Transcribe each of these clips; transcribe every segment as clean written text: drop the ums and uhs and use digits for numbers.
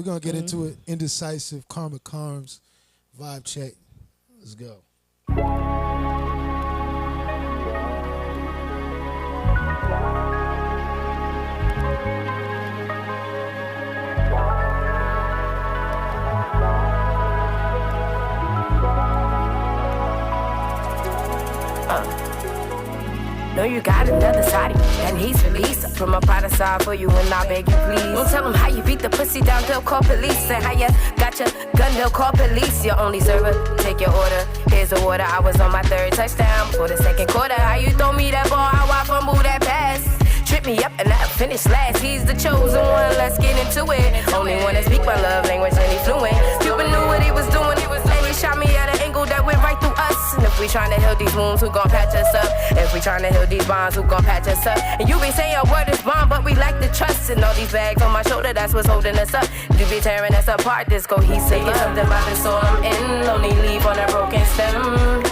We're gonna get into it. Indecisive, KarmahKarmz, vibe check. Let's go. Know you got another side that needs release. From a pride side for you and I beg you please. Don't tell them how you beat the pussy down, they'll call police. And how you got your gun, they'll call police. Your only server, take your order. Here's the water, I was on my third touchdown for the second quarter. How you throw me that ball, how I fumble that pass. Trip me up and I finish last. He's the chosen one, let's get into it. Only one that speak my love language and he fluent. Cupid knew what he was doing, and he shot me at an angle that went right through us. And if we tryna heal these wounds, who gon' patch us up? If we tryna heal these bonds, who gon' patch us up? And you be saying your word is bond, but we lack the trust. And all these bags on my shoulder, that's what's holding us up. You be tearing us apart, this cohesive. Get something about the soul I'm in, only leave on a broken stem.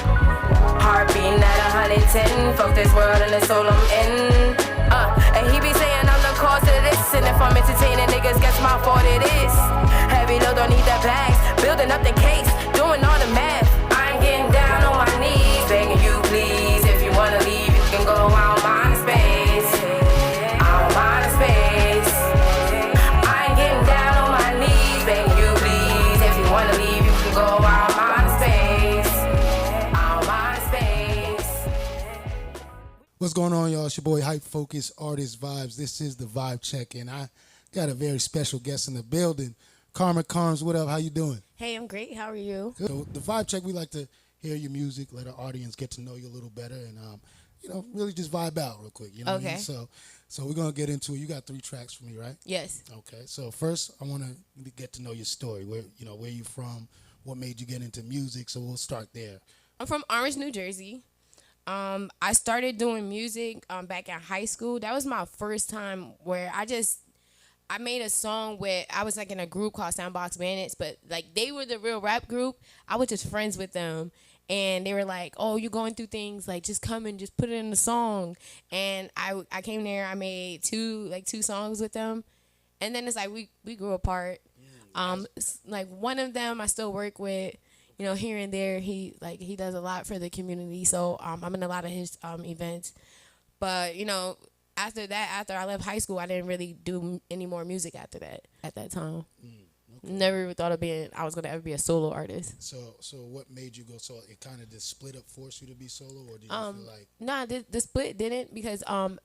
Heart beating at 110, fuck this world and the soul I'm in. And he be saying I'm the cause of this. And if I'm entertaining niggas, guess my fault it is. Heavy load, don't need the bags. Building up the case, doing all the math. I'm getting down on my knees, begging you please. If you wanna leave, you can go. I don't mind the space. I don't mind the space. I'm getting down on my knees, begging you please. If you wanna leave, you can go. I don't mind the space. I don't mind the space. What's going on, y'all? It's your boy Hype Focus Artist Vibes. This is the Vibe Check, and I got a very special guest in the building. KarmahKarmz, what up? How you doing? Hey, I'm great. How are you? Good. So the Vibe Check, we like to hear your music, let our audience get to know you a little better, and really just vibe out real quick. You know what I mean? So we're gonna get into it. You got 3 tracks for me, right? Yes. Okay. So first, I want to get to know your story. Where you from? What made you get into music? So we'll start there. I'm from Orange, New Jersey. I started doing music back in high school. That was my first time where I made a song where I was like in a group called Soundbox Bandits, but like they were the real rap group. I was just friends with them, and they were like, "Oh, you're going through things, like just come and just put it in the song." And I came there. I made two songs with them, and then it's like we grew apart. Like one of them I still work with, here and there. He does a lot for the community, so I'm in a lot of his events, but after I left high school, I didn't really do any more music after that at that time. Okay. Never even thought I was going to ever be a solo artist. So what made you go solo? It kind of just split up, forced you to be solo, or did you feel like... Nah, the split didn't, because I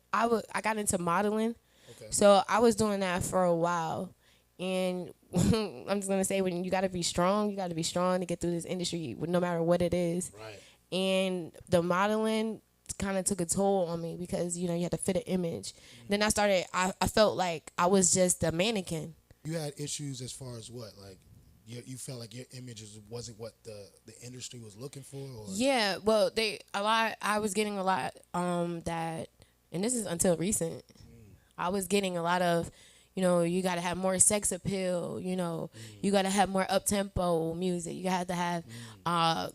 got into modeling. Okay. So I was doing that for a while. And I'm just going to say, when you got to be strong, you got to be strong to get through this industry, no matter what it is. Right. And the modeling kind of took a toll on me because, you had to fit an image. Then I felt like I was just a mannequin. You had issues as far as what? Like, you felt like your image wasn't what the industry was looking for? Or? Yeah, well, I was getting a lot that, and this is until recent, I was getting a lot of, you got to have more sex appeal, you got to have more up-tempo music, you got to have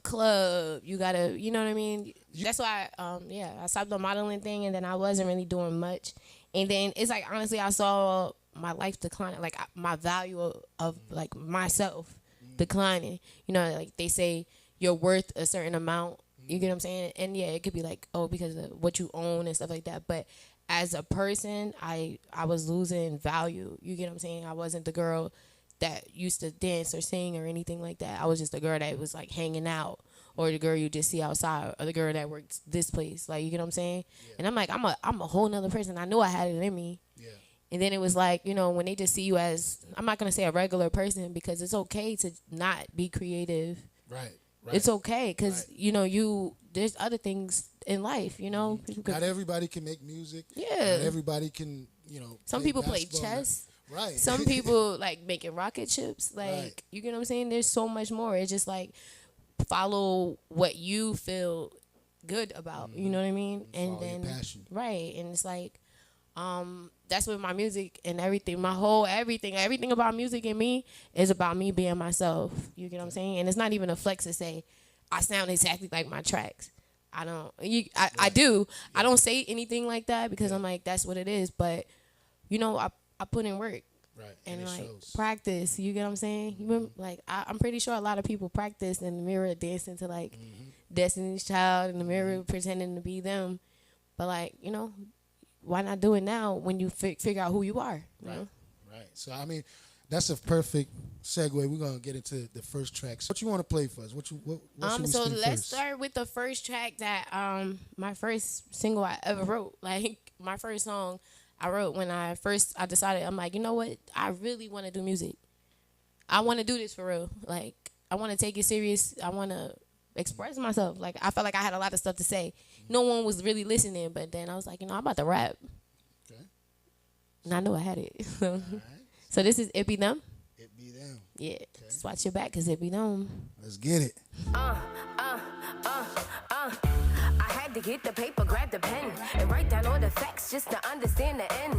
club, you got to, you know what I mean? That's why, I stopped the modeling thing, and then I wasn't really doing much. And then it's like, honestly, I saw my life declining, like my value of like myself declining. Like they say you're worth a certain amount, you get what I'm saying? And yeah, it could be like, oh, because of what you own and stuff like that. But as a person, I was losing value. You get what I'm saying? I wasn't the girl that used to dance or sing or anything like that. I was just the girl that was like hanging out, or the girl you just see outside, or the girl that works this place. Like, you get what I'm saying? Yeah. And I'm like, I'm a whole nother person. I knew I had it in me. Yeah. And then it was like, when they just see you as, I'm not going to say a regular person, because it's okay to not be creative. Right. It's okay, because, there's other things in life, Not everybody can make music. Yeah. Not everybody can, Some people play chess. Right. Some people, like, making rocket ships. Like, right. You get what I'm saying? There's so much more. It's just, like, follow what you feel good about. You know what I mean? Follow your passion. Right. And it's like, that's what my music and everything, everything about music and me is about me being myself. You get what I'm saying? And it's not even a flex to say I sound exactly like my tracks. I don't. I do. Yeah. I don't say anything like that because I'm like, that's what it is. But I put in work. Right. And it like shows. practice. You get what I'm saying? You remember, like I'm pretty sure a lot of people practice in the mirror dancing to like Destiny's Child in the mirror pretending to be them. But like, you know, why not do it now when you figure out who you are? You know? Right. So I mean, that's a perfect segue. We're gonna get into the first track. So what you want to play for us? What should we So spin let's first? start with the first track that my first single I ever wrote. Like my first song I wrote when I decided, I'm like, you know what? I really want to do music. I want to do this for real. Like I want to take it serious. I want to express myself. Like I felt like I had a lot of stuff to say. No one was really listening, but then I was like, you know, I'm about to rap. Okay. And I knew I had it. All right. So this is It Be Them. It be them. Yeah. Just watch your back, cause it be them. Let's get it. I had to get the paper, grab the pen, and write down all the facts just to understand the end.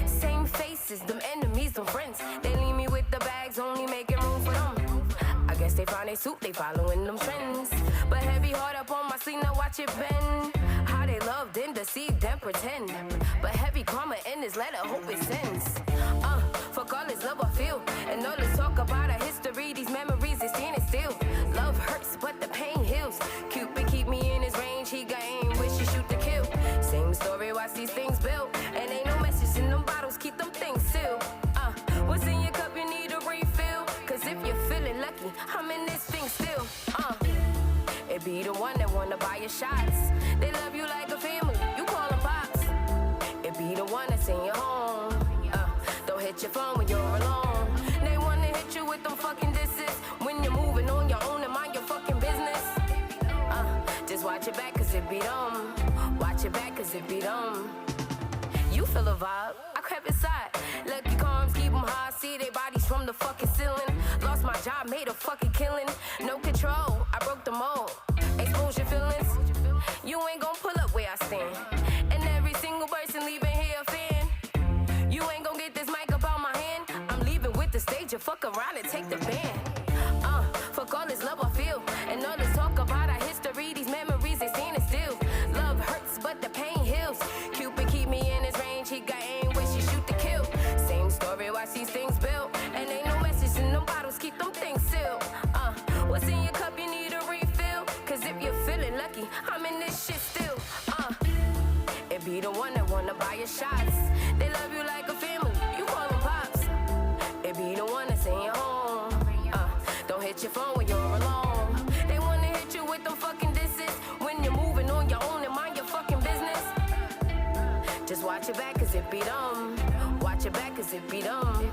Same faces, them enemies, them friends. They leave me with the bags, only making room for them. I guess they found their suit, they following them trends. But heavy heart up on my sleeve, now watch it bend. How they loved and deceived and pretend. But heavy karma in this letter, hope it sends. Fuck all this love I feel, and all this talk about our history, these memories, they standing still. Love hurts, but the pain heals. Cupid keep me in his range, he got aim, wish he shoot to kill. Same story, watch these things build, and ain't no message in them bottles, keep them things sealed. What's in your cup, you need a refill, cause if you're feeling lucky, I'm in this thing still. It be the one that wanna buy your shots. They love you like a family, you call them pops. It be the one that's in your home. Don't hit your phone when you're alone. They wanna hit you with them fucking disses when you're moving on your own and mind your fucking business. Just watch your back, cause it be them. Watch your back, cause it be them. You feel a vibe, I crept inside. Lucky Karmz, keep them high, see their bodies from the fucking ceiling. Lost my job, made a fucking killing. No control, I broke the mold. Expose your feelings, you ain't gon' pull up where I stand. And every single person leaving here a fan. You ain't gon' get this mic up on my hand. I'm leaving with the stage, you fuck around and take the band. Fuck all this love I feel, and all this talk about our history, these memories, they standing still. Love hurts, but the pain heals. Cupid keep me in his range, he got aim, wish he shoot to kill. Same story, watch these things build, and ain't no message in them bottles, keep them things sealed. What's in your cup, you need a refill, cause if you're feeling lucky, I'm in this shit still. It be the one that wanna buy your shots. They love you like a family, you call them pops. It be the one that's in your home. Don't hit your phone when you're alone. They wanna hit you with them fucking disses when you're moving on your own and mind your fucking business. Just watch your back, cause it be them. Watch your back, cause it be them.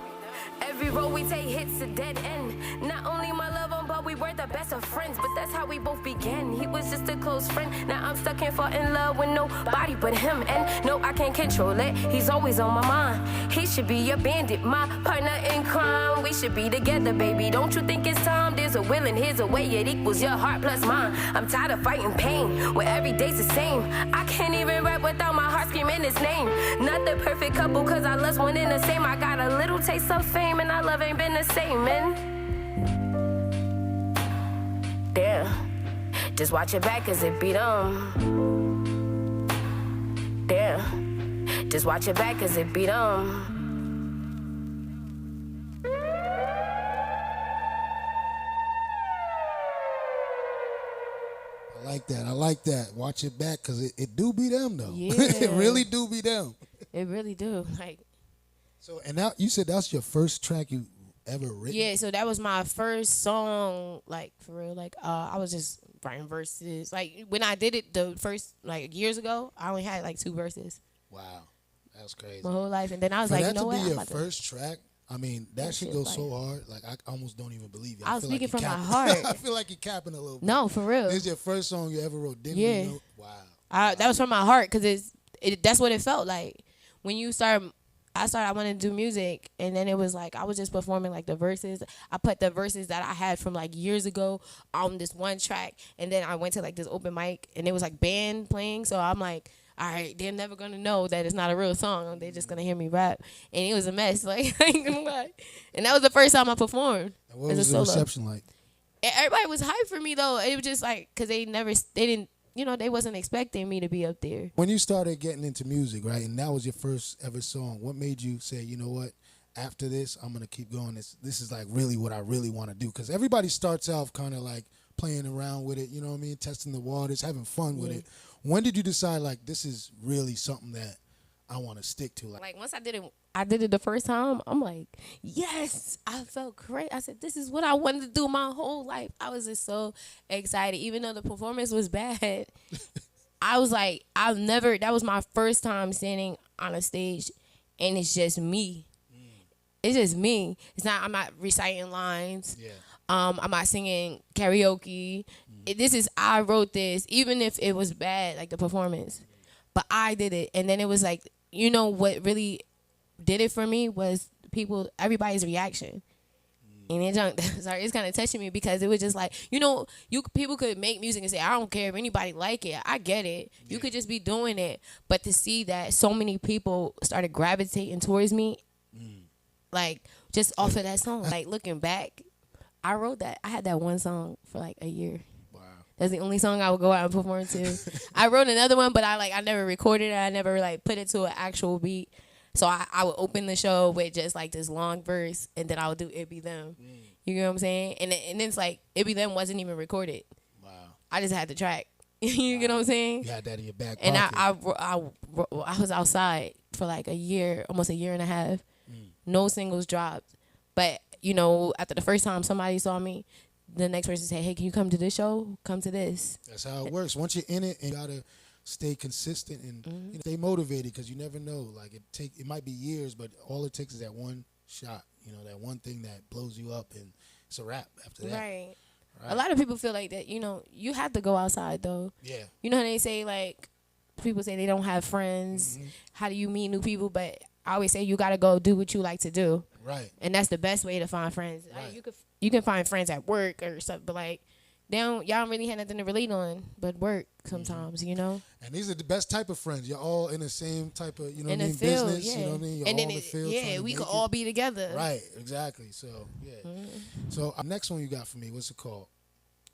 Every road we take hits a dead end. Not only my love on, but we were the best of friends. But that's how we both began. He was just a close friend. Now I'm stuck and fall in love with nobody but him. And no, I can't control it. He's always on my mind. He should be a bandit, my partner in crime. We should be together, baby. Don't you think it's time? There's a will and here's a way. It equals your heart plus mine. I'm tired of fighting pain, where every day's the same. I can't even rap without my heart screaming his name. Not the perfect couple, cause I lost one in the same. I got a little taste of fame, and our love ain't been the same, man. Damn. Just watch your back, cause it be them. Damn. Just watch your back, cause it be them. I like that. Watch it back, cause it do be them though. Yeah. It really do be them. It really do. Like, so, and now you said that's your first track you ever written? yeah, so that was my first song, like, for real. Like, I was just writing verses. Like, when I did it the first, like, years ago, I only had, like, 2 verses. Wow. That's crazy. My whole life. And then I was For like, that you know to what? be I'm your about to- first track, I mean, that shit goes so hard. Like, I almost don't even believe it. I was feel like speaking you from my capping. heart. I feel like you're capping a little bit. No, for real. This is your first song you ever wrote, didn't Yeah. you know? Wow. That was from my heart, because that's what it felt like. When you start, I wanted to do music, and then it was like I was just performing like the verses. I put the verses that I had from like years ago on this one track, and then I went to like this open mic, and it was like band playing. So I'm like, all right, they're never gonna know that it's not a real song. They're just gonna hear me rap, and it was a mess. Like, I ain't gonna lie. And that was the first time I performed. And what as a was the solo. reception like? Everybody was hyped for me though. It was just like, cause they didn't. You know, they wasn't expecting me to be up there. When you started getting into music, right, and that was your first ever song, what made you say, you know what, after this, I'm gonna keep going. This is like really what I really want to do, because everybody starts off kind of like playing around with it, you know what I mean, testing the waters, having fun with it. When did you decide like this is really something that I want to stick to? Like once I did it the first time, I'm like, yes, I felt great. I said, this is what I wanted to do my whole life. I was just so excited, even though the performance was bad. I was like, that was my first time standing on a stage, and it's just me. It's just me. I'm not reciting lines. Yeah. I'm not singing karaoke. I wrote this, even if it was bad, like the performance. But I did it. And then it was like, you know what really did it for me was everybody's reaction. And it's kind of touching me, because it was just like, you know, people could make music and say, I don't care if anybody like it. I get it. You could just be doing it. But to see that so many people started gravitating towards me, like just off of that song, like looking back, I wrote that. I had that one song for like a year. Wow. That's the only song I would go out and perform to. I wrote another one, but I never recorded it. I never like put it to an actual beat. So I would open the show with just like this long verse, and then I would do It Be Them. You know what I'm saying? And it's like It Be Them wasn't even recorded. Wow. I just had the track. You get what I'm saying? You had that in your back pocket. And I was outside for like a year, almost a year and a half. No singles dropped. But, you know, after the first time somebody saw me, the next person said, hey, can you come to this show? Come to this. That's how it works. Once you're in it, and you got to stay consistent and you know, stay motivated, because you never know. Like it might be years, but all it takes is that one shot, you know, that one thing that blows you up, and it's a wrap after that. Right. A lot of people feel like that, you know, you have to go outside, though. Yeah. You know how they say, like, people say they don't have friends. How do you meet new people? But I always say you got to go do what you like to do. Right. And that's the best way to find friends. Right. Like, you can find friends at work or something, but like y'all don't really have nothing to relate on but work sometimes, you know. And these are the best type of friends. You're all in the same type of, you know, business. Yeah. You know what I mean. You're and all then in the field. Yeah, we could all be together. Right. Exactly. So yeah. So next one you got for me, what's it called?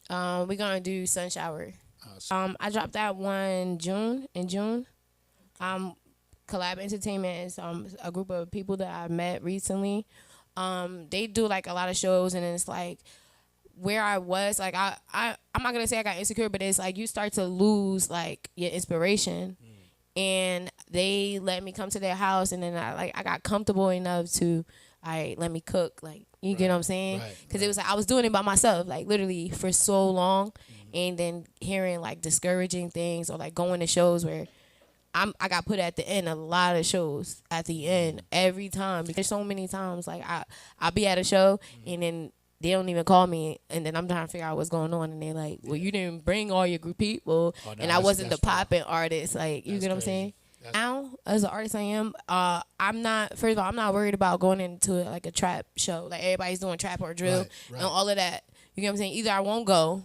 We're gonna do Sun Shower. I dropped that one in June. Collab Entertainment is a group of people that I met recently. They do like a lot of shows, and then it's like where I was, like I'm not gonna say I got insecure, but it's like you start to lose like your inspiration. And they let me come to their house, and then I got comfortable enough to let me cook, like you get what I'm saying? Because it was like I was doing it by myself, like literally for so long, and then hearing like discouraging things, or like going to shows where I got put at the end, a lot of shows at the end every time. There's so many times like I'll be at a show and then they don't even call me, and then I'm trying to figure out what's going on, and they're like, well, you didn't bring all your group people, and I wasn't the popping artist, like you get what I'm saying? Now, as an artist I am, I'm not worried about going into like a trap show, like everybody's doing trap or drill and all of that. You get what I'm saying? Either I won't go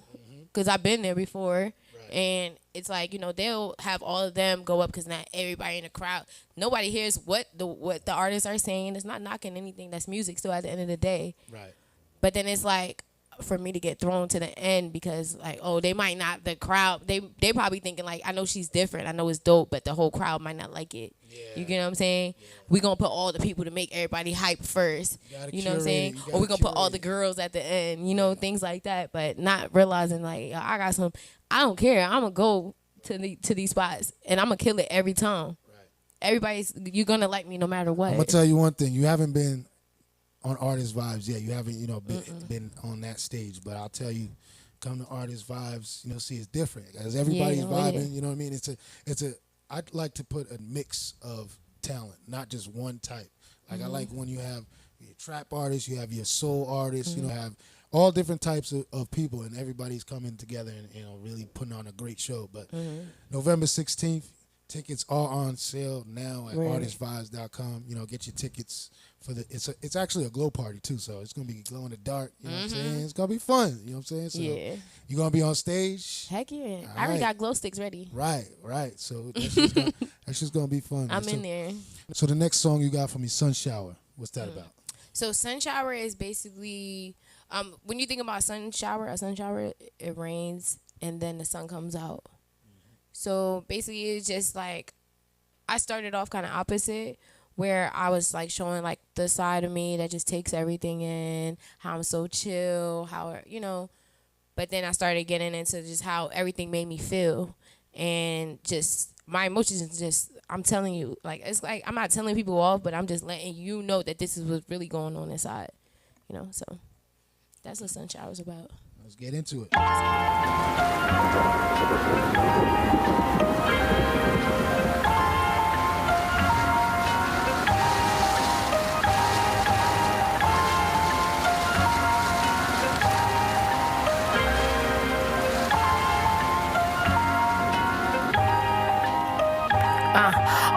because I've been there before. And it's like, you know, they'll have all of them go up because not everybody in the crowd, nobody hears what the artists are saying. It's not knocking anything. That's music still at the end of the day. Right. But then it's like for me to get thrown to the end because like, oh, they might not, the crowd, they probably thinking like, I know she's different. I know it's dope, but the whole crowd might not like it. Yeah. You get what I'm saying? Yeah. We're going to put all the people to make everybody hype first. You know what I'm saying? Or we're going to put all the girls at the end, you know, things like that. But not realizing like, I got some, I don't care. I'm going to go to these spots and I'm going to kill it every time. Right. You're going to like me no matter what. I'm going to tell you one thing. You haven't been on Artist Vibes yet. You haven't, you know, been on that stage. But I'll tell you, come to Artist Vibes, you know, see it's different. Because everybody's vibing, you know what I mean? It's a I'd like to put a mix of talent, not just one type. Like I like when you have your trap artists, you have your soul artists, you know, have all different types of people, and everybody's coming together and, you know, really putting on a great show. But November 16th, tickets are on sale now at artistvibes.com. You know, get your tickets for it's actually a glow party too, so it's gonna be glow in the dark. You know what I'm saying? It's gonna be fun. You know what I'm saying? So you gonna be on stage? Heck yeah! I already got glow sticks ready. Right. So that's just gonna be fun. I'm in there. So the next song you got for me, Sun Shower. What's that about? So Sun Shower is basically when you think about a sun shower, it rains and then the sun comes out. So basically, it's just like I started off kind of opposite, where I was like showing like the side of me that just takes everything in, how I'm so chill, how, you know, but then I started getting into just how everything made me feel, and just my emotions just, I'm telling you, like, it's like I'm not telling people off, but I'm just letting you know that this is what's really going on inside, you know. So that's what Sunshine was about. Let's get into it.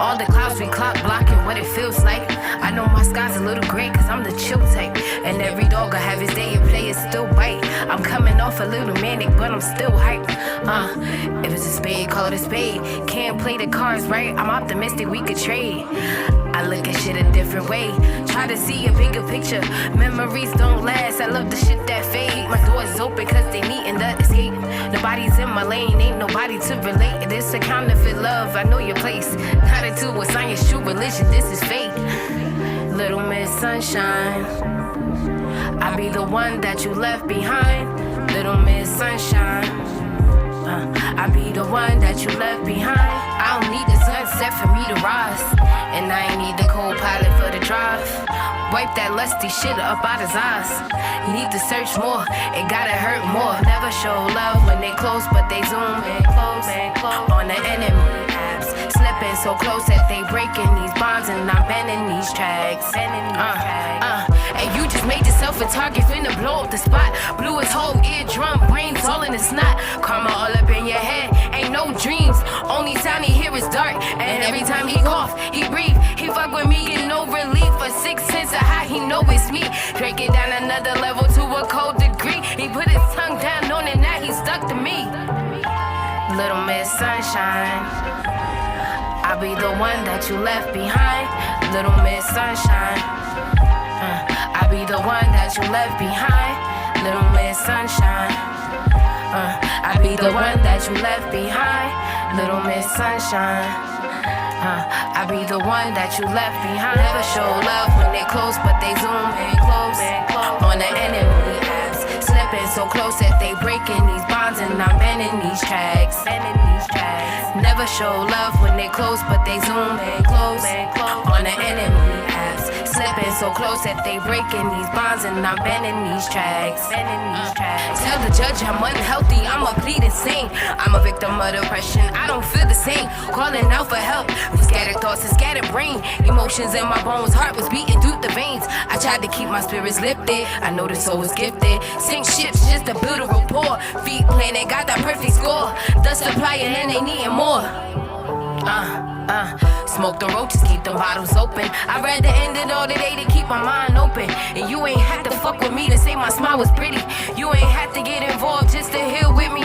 All the clouds we clock blocking what it feels like. I know my sky's a little gray cause I'm the chill type. And every dog I have his day and players still bite. I'm coming off a little manic but I'm still hype. If it's a spade, call it a spade. Can't play the cards right, I'm optimistic we could trade. I look at shit a different way. Try to see a bigger picture. Memories don't last, I love the shit that fade. My door's open cause they needin' the escape. Nobody's in my lane, ain't nobody to relate. This a counterfeit love, I know your place. Not into a science, true religion, this is fate. Little Miss Sunshine, I be the one that you left behind. Little Miss Sunshine, I be the one that you left behind. I don't need the sunset for me to rise, and I ain't need the co-pilot for the drive. Wipe that lusty shit up out his eyes. You need to search more, it gotta hurt more. Never show love when they close, but they zoom in close on the enemy apps. Slipping so close that they breaking these bonds, and I'm bending these tracks. And you just made yourself a target, finna blow up the spot. Blew his whole eardrum, brains all in the snot. Karma all up in your head, ain't no dreams. Only sound he hear is dark, and every time he cough, he breathe. He fuck with me, get no relief. For 6 cents of how he know it's me. Drink it down another level to a cold degree. He put his tongue down on it, now he stuck to me. Little Miss Sunshine, I'll be the one that you left behind. Little Miss Sunshine, I'll be the one that you left behind. Little Miss Sunshine, I'll be the one that you left behind. Little Miss Sunshine, I'll be the one that you left behind. Never show love when they close, but they zoom in close on the enemy apps. Slipping so close that they breaking these bonds, and I'm bending these tracks. Never show love when they close, but they zoom in close on the enemy apps. Slipping so close that they breaking these bonds, and I'm bending these tracks. Tell the judge I'm unhealthy, I'm a plead insane. I'm a victim of depression, I don't feel the same. Calling out for help, scattered thoughts and scattered brain. Emotions in my bones, heart was beating through the veins. I tried to keep my spirits lifted, I know the soul was gifted. Sink ships just to build a rapport. Feet planted, got that perfect score. The supplier and they needing more. Smoke the roaches, keep the bottles open. I'd rather end it all today to keep my mind open. And you ain't had to fuck with me to say my smile was pretty. You ain't had to get involved just to heal with me.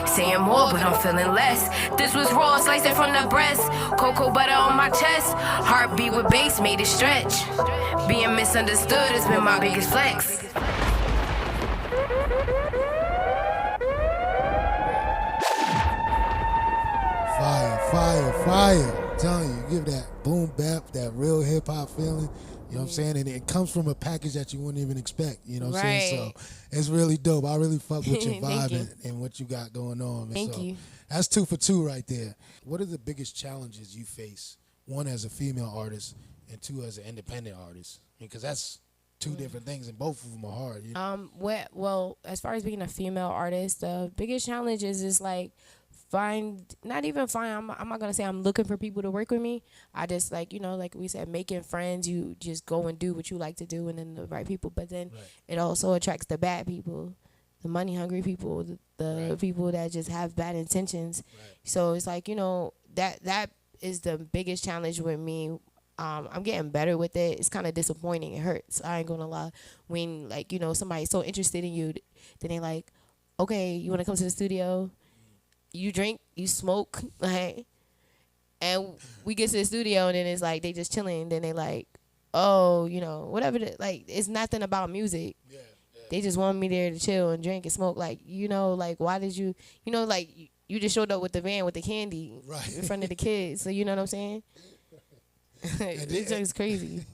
Saying more, but I'm feeling less. This was raw, sliced it from the breast. Cocoa butter on my chest. Heartbeat with bass made it stretch. Being misunderstood has been my biggest flex. Fire. I'm telling you, give that boom bap, that real hip hop feeling. You know what I'm saying? And it comes from a package that you wouldn't even expect. You know what I'm saying? So it's really dope. I really fuck with your vibe and what you got going on. Thank you. That's 2 for 2 right there. What are the biggest challenges you face? 1 as a female artist and 2 as an independent artist. Because that's 2 different things, and both of them are hard. You know? Well, as far as being a female artist, the biggest challenge is like I'm not gonna say I'm looking for people to work with me. I just like we said, making friends. You just go and do what you like to do, and then the right people. But then it also attracts the bad people, the money hungry people, the people that just have bad intentions. So it's like that is the biggest challenge with me. I'm getting better with it. It's kind of disappointing. It hurts. I ain't gonna lie. When somebody's so interested in you, then they like, okay, you wanna come to the studio? You drink, you smoke, like, and we get to the studio, and then it's like they just chilling. Then they like, oh, whatever. It's nothing about music. Yeah. They just want me there to chill and drink and smoke. Like, why did you, you just showed up with the van with the candy in front of the kids. So you know what I'm saying? It's crazy.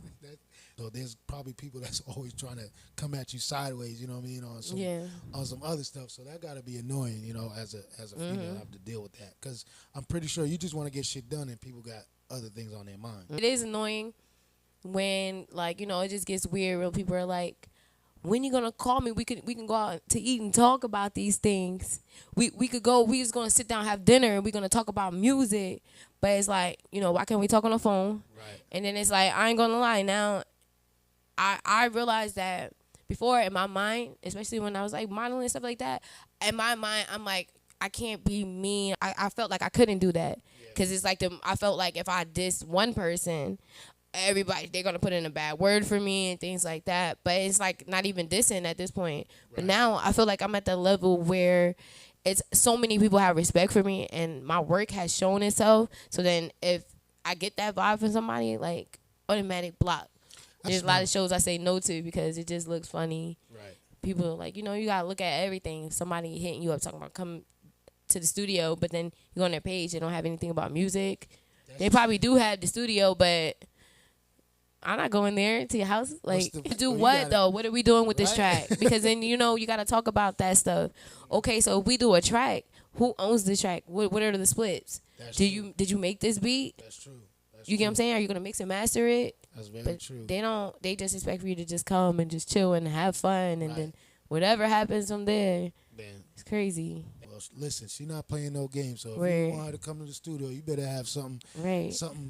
So there's probably people that's always trying to come at you sideways, you know what I mean, on some other stuff. So that got to be annoying, you know, as a female, have to deal with that. Because I'm pretty sure you just want to get shit done and people got other things on their mind. It is annoying when, like, you know, it just gets weird when people are like, when you gonna call me? We can go out to eat and talk about these things. We just gonna sit down, have dinner, and we're gonna talk about music. But it's like, you know, why can't we talk on the phone? Right. And then it's like, I ain't gonna lie, now I realized that before in my mind, especially when I was like modeling and stuff like that, in my mind I'm like, I can't be mean. I felt like I couldn't do that because it's like I felt like if I diss one person, everybody, they're gonna put in a bad word for me and things like that. But it's like not even dissing at this point. Right. But now I feel like I'm at the level where it's so many people have respect for me and my work has shown itself. So then if I get that vibe from somebody, like automatic block. There's a lot of shows I say no to because it just looks funny. Right. People are like, you know, you gotta look at everything. If somebody hitting you up talking about come to the studio, but then you go on their page, they don't have anything about music. They probably do have the studio, but I'm not going there to your house. Like, do what though? What are we doing with this track? Because then, you know, you got to talk about that stuff. Okay, so if we do a track, who owns the track? What are the splits? Did you make this beat? That's true. You get what I'm saying? Are you gonna mix and master it? That's very true. They just expect for you to just come and just chill and have fun, and then whatever happens from there, it's crazy. Well, listen, she's not playing no games, so if you want her to come to the studio, you better have something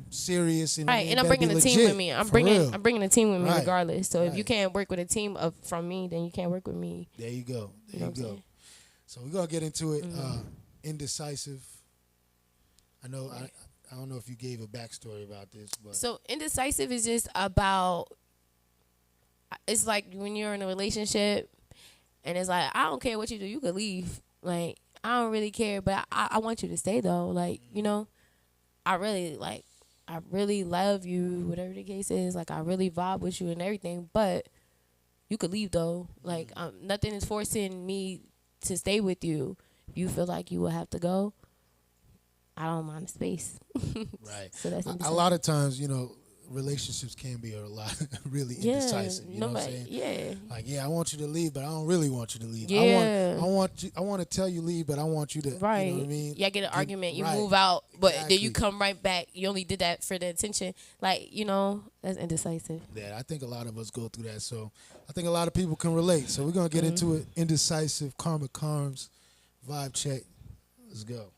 serious. And and I'm bringing a team with me. I'm bringing a team with me regardless. So if you can't work with a team from me, then you can't work with me. There you go. There you go. So we're gonna get into it. Indecisive. I know. I don't know if you gave a backstory about this, but so indecisive is just about. It's like when you're in a relationship, and it's like, I don't care what you do, you could leave. Like, I don't really care, but I want you to stay though. Like, you know, I really love you, whatever the case is. Like, I really vibe with you and everything, but you could leave though. Like, nothing is forcing me to stay with you. If you feel like you will have to go, I don't mind the space. Right. So that's a lot of times, you know, relationships can be a lot really indecisive. You know what I'm saying? Yeah. Like, I want you to leave, but I don't really want you to leave. Yeah. I want to tell you leave, but I want you to. Right. You know what I mean? Yeah, get an argument. You move out, but then you come right back. You only did that for the attention. Like, you know, that's indecisive. Yeah, I think a lot of us go through that. So I think a lot of people can relate. So we're gonna get into it. Indecisive, KarmahKarmz, vibe check. Let's go.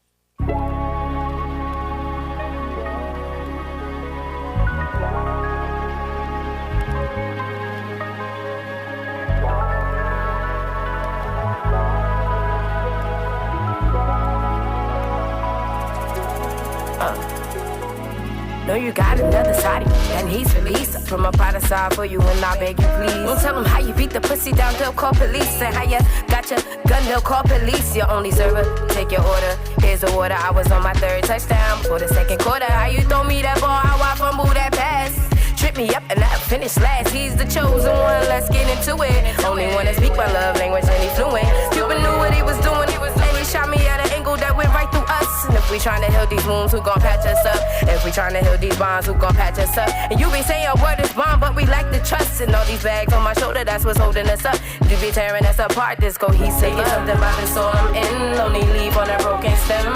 Know you got another side, and he's released. From a pride side for you, and I beg you please. Don't tell him how you beat the pussy down, they'll call police. Say how you got your gun, they'll call police. Your only server, take your order. Here's the water, I was on my third touchdown before the second quarter. How you throw me that ball, how I fumble that pass. Trip me up and I finish last. He's the chosen one, let's get into it. Only one to speak my love language and he fluent. Cupid knew what he was doing, and he shot me at an angle that went right through us. And if we tryna heal these wounds, who gon' patch us up? If we tryna heal these bonds, who gon' patch us up? And you be saying your word is bond, but we lack the trust. And all these bags on my shoulder, that's what's holding us up. You be tearing us apart, this cohesive love. Something about the soul I'm in, lonely leaf on a broken stem.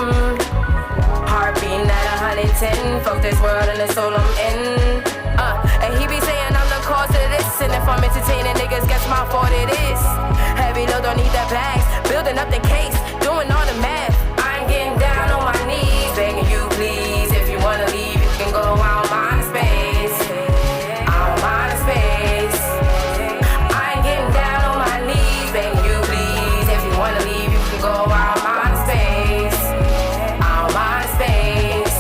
Heart beating at 110, fuck this world and the soul I'm in. And he be saying I'm the cause of this. And if I'm entertaining niggas, guess my fault it is. Heavy load, don't need the bags. Building up the case, doing all the math. I'm getting down on my knees, begging you please. If you wanna leave, you can go. I don't mind space. I don't mind space. I'm getting down on my knees, begging you please. If you wanna leave, you can go. I don't mind space. I don't mind space.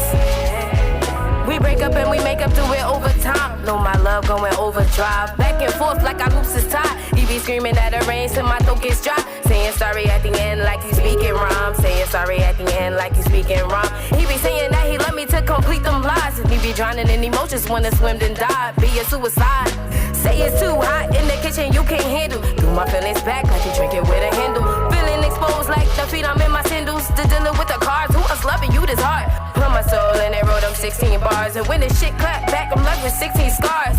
We break up and we make up to it over time. Know my love going overdrive. Back and forth like our hoops is tied. He be screaming at the rain till my throat gets dry. Saying sorry at the end like he's speaking rhyme. Saying sorry at the end like he's speaking rhyme. He be saying that he love me to complete them lies. And he be drowning in emotions, wanna swim then die. Be a suicide. Say it's too hot in the kitchen, you can't handle. Threw my feelings back like you drink it with a handle. Feeling exposed like the feet I'm in my sandals. To dealing with the cards, who else loving you this hard? Put my soul in it, wrote them 16 bars. And when the shit clap back, I'm left with 16 scars.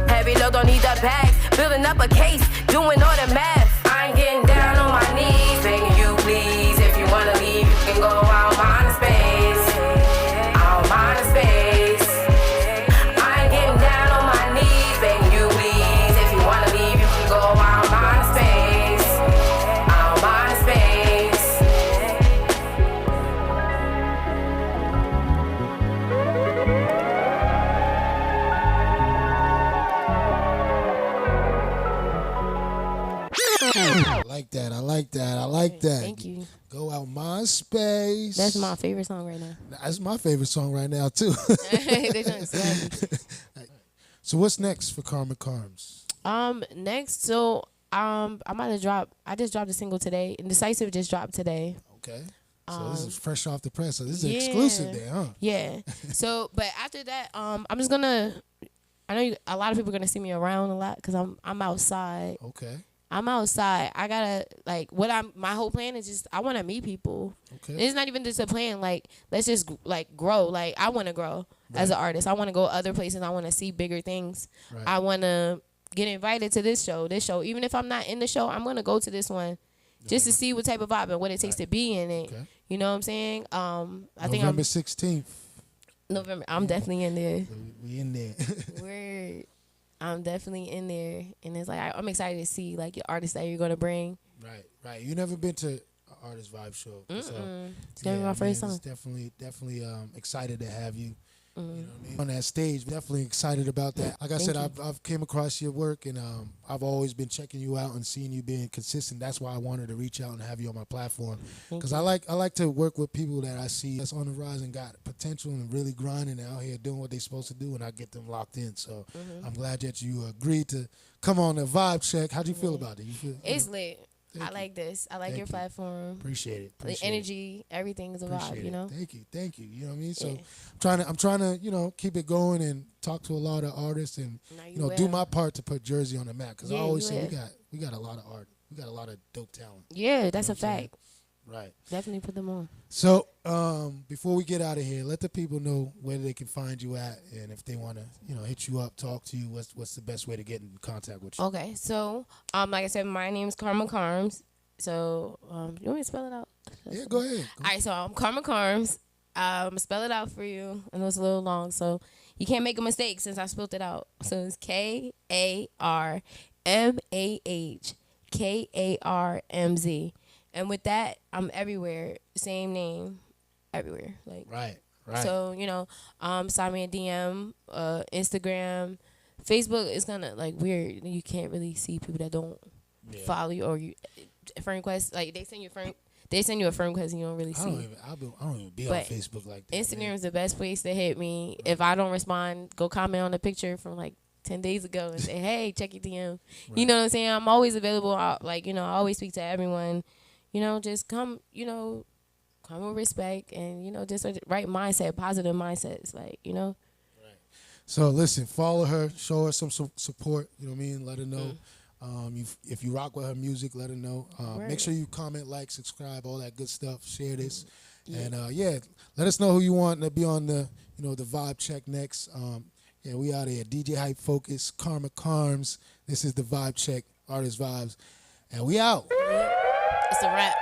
Heavy load, don't need the bags. Building up a case, doing all the math. I ain't getting down on my knees, begging you please. If you wanna leave, you can go out mind space. Out mind space. I ain't getting down on my knees, begging you please. If you wanna leave, you can go out mind space. Out mind space. I like that. I like that. I like that. Thank you. Go out my space. That's my favorite song right now. That's my favorite song right now too. They don't slap me. So what's next for KarmahKarmz? Next, so I'm about to drop. I just dropped a single today. Indecisive just dropped today. Okay. So this is fresh off the press. So this is exclusive there, huh? Yeah. So, but after that, I'm just gonna. I know a lot of people are gonna see me around a lot because I'm outside. Okay. I'm outside. I gotta my whole plan is just I want to meet people. Okay. It's not even just a plan. Like let's just like grow. Like I want to grow as an artist. I want to go other places. I want to see bigger things. Right. I want to get invited to this show. Even if I'm not in the show, I'm gonna go to this one just to see what type of vibe and what it takes to be in it. Okay. You know what I'm saying? I think November 16th. November. I'm definitely in there. We in there. Word. I'm definitely in there, and it's like I'm excited to see like your artists that you're gonna bring. Right. You never been to an Artist Vibe show, so It's gonna be my first time. Definitely excited to have you. You know what I mean? On that stage, definitely excited about that. Like I said, I've came across your work, and I've always been checking you out and seeing you being consistent. That's why I wanted to reach out and have you on my platform, because I like to work with people that I see that's on the rise and got potential and really grinding out here doing what they're supposed to do, and I get them locked in. So I'm glad that you agreed to come on the vibe check. How'd you feel about it? You feel It's lit. I like this. I like your platform. Appreciate it. The energy, everything is a vibe, you know? Thank you. You know what I mean? So I'm trying to, keep it going and talk to a lot of artists and, do my part to put Jersey on the map. Because I always say we got a lot of art. We got a lot of dope talent. Yeah, that's a fact. Right. Definitely put them on. So before we get out of here, let the people know where they can find you at, and if they want to, hit you up, talk to you, what's the best way to get in contact with you? Okay, so like I said, my name is KarmahKarmz. So you want me to spell it out? Yeah, go ahead. All right, so I'm KarmahKarmz. I'm gonna spell it out for you. I know it's a little long, so you can't make a mistake since I spelled it out. So it's KarmahKarmz. And with that, I'm everywhere. Same name, everywhere. Like right. So sign me a DM, Instagram, Facebook is kind of like weird. You can't really see people that don't follow you or you friend request. Like they send you a friend request and you don't really see. I don't even be on Facebook like that. Instagram is the best place to hit me. Right. If I don't respond, go comment on the picture from like 10 days ago and say, hey, check your DM. Right. You know what I'm saying? I'm always available. I always speak to everyone. Just come with respect and, just a right mindset, positive mindsets, Right. So, listen, follow her, show her some support, you know what I mean? Let her know. If you rock with her music, let her know. Make sure you comment, like, subscribe, all that good stuff. Share this. Yeah. And, let us know who you want to be on the, the vibe check next. We out here. DJ Hype FoQus, KarmahKarmz. This is the vibe check, Artist Vibes. And we out. It's a wrap.